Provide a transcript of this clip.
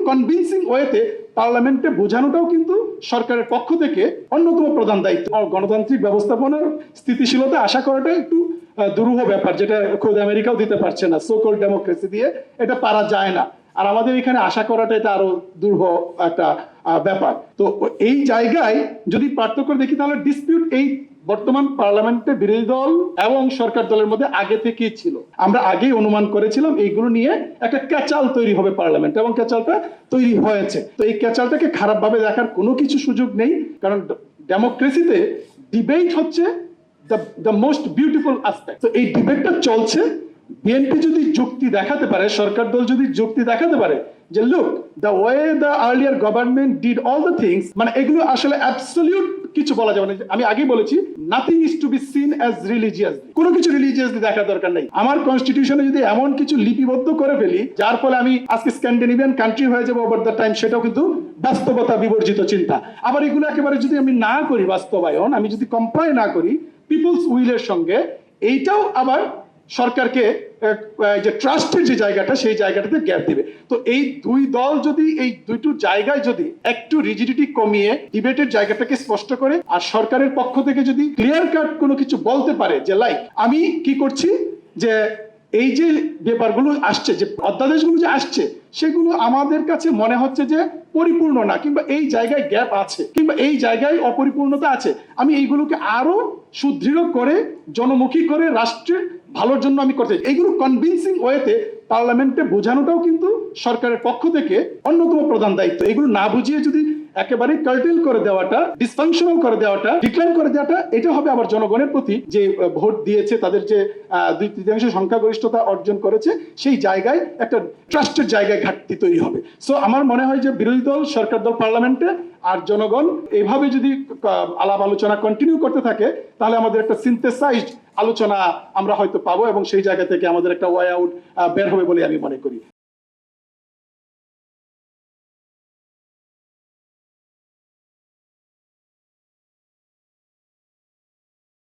Convincing ওয়েতে পার্লামেন্টে বোঝানোটাও কিন্তু সরকারের পক্ষ থেকে অন্যতম প্রধান দায়িত্ব। গণতান্ত্রিক ব্যবস্থাপনার স্থিতিশীলতা আশা করাটা একটু দুরূহ ব্যাপার, যেটা খোদ আমেরিকাও দিতে পারছে না। সোকল ডেমোক্রেসি দিয়ে এটা পারা যায় না, আর আমাদের এখানে আশা করাটা এটা আরো দুরূহ একটা ব্যাপার। তো এই জায়গায় যদি পার্থক্য দেখি, তাহলে ডিসপিউট এই বর্তমান পার্লামেন্টে বিরোধী দল এবং সরকার দলের মধ্যে আগে থেকেই ছিল। আমরা আগেই অনুমান করেছিলাম এইগুলো নিয়ে একটা ক্যাচাল তৈরি হবে পার্লামেন্ট, এবং ক্যাচালটা তৈরি হয়েছে। তো এই ক্যাচালটাকে খারাপ ভাবে দেখার কোনো কিছু সুযোগ নেই, কারণ ডেমোক্রেসিতে ডিবেট হচ্ছে দ্য মোস্ট বিউটিফুল অ্যাসপেক্ট। তো এই ডিবেটটা চলছে। বিএনপি যদি যুক্তি দেখাতে পারে, সরকার দল যদি যুক্তি দেখাতে পারে যে look the way the earlier government did all the things, মানে এগুলো আসলে অ্যাবসলিউট কিছু বলা যাবে না। আমি আগেই বলেছি, nothing is to be seen as religiously, কোনো কিছু রিলিজিয়াসলি দেখার দরকার নেই। আমার কনস্টিটিউশনে যদি এমন কিছু লিপিবদ্ধ করে ফেলি যার ফলে আমি আজকে স্ক্যান্ডিনেভিয়ান কান্ট্রি হয়ে যাবো ওভার দ্য টাইম, সেটাও কিন্তু বাস্তবতা বিবর্জিত চিন্তা। আবার এগুলো একেবারে যদি আমি না করি বাস্তবায়ন, আমি যদি কমপ্লাই না করি পিপলস উইলের সঙ্গে, এইটাও আবার সরকারকে যে ট্রাস্টের যে জায়গাটা, সেই জায়গাটাতে গ্যাপ দিবে। তো এই দুই দল যদি এই দুটো জায়গায় যদি একটু রিজিডিটি কমিয়ে ডিবেটের জায়গাটাকে স্পষ্ট করে, আর সরকারের পক্ষ থেকে যদি ক্লিয়ার কাট কোনো কিছু বলতে পারে যে লাইক আমি কি করছি, যে এই যে ব্যাপারগুলো আসছে, যে অধ্যাদেশগুলো যে আসছে, সেগুলো আমাদের কাছে মনে হচ্ছে যে পরিপূর্ণ না, কিংবা এই জায়গায় গ্যাপ আছে, কিংবা এই জায়গায় অপরিপূর্ণতা আছে। আমি এইগুলোকে আরো সুদৃঢ় করে, জনমুখী করে, রাষ্ট্রের ভালোর জন্য আমি করতে চাই। এইগুলো কনভিন্সিং ওয়েতে পার্লামেন্টে বোঝানোটাও কিন্তু সরকারের পক্ষ থেকে অন্যতম প্রধান দায়িত্ব। এগুলো না বুঝিয়ে যদি একেবারে কার্টেল করে দেওয়াটা, ডিসফাংশনাল করে দেওয়াটা, ডিক্লাইন করে দেওয়াটা, এটা হবে আবার জনগণের প্রতি যে ভোট দিয়েছে, তাদের যে 2/3 সংখ্যাগরিষ্ঠতা অর্জন করেছে, সেই জায়গায় একটা ট্রাস্টের জায়গায় ঘাটতি তৈরি হবে। সো আমার মনে হয় যে বিরোধী দল, সরকার দল পার্লামেন্টে, আর জনগণ এভাবে যদি আলাপ আলোচনা কন্টিনিউ করতে থাকে, তাহলে আমাদের একটা সিনথেসাইজড আলোচনা আমরা হয়তো পাবো, এবং সেই জায়গা থেকে আমাদের একটা ওয়ে আউট বের হবে বলে আমি মনে করি।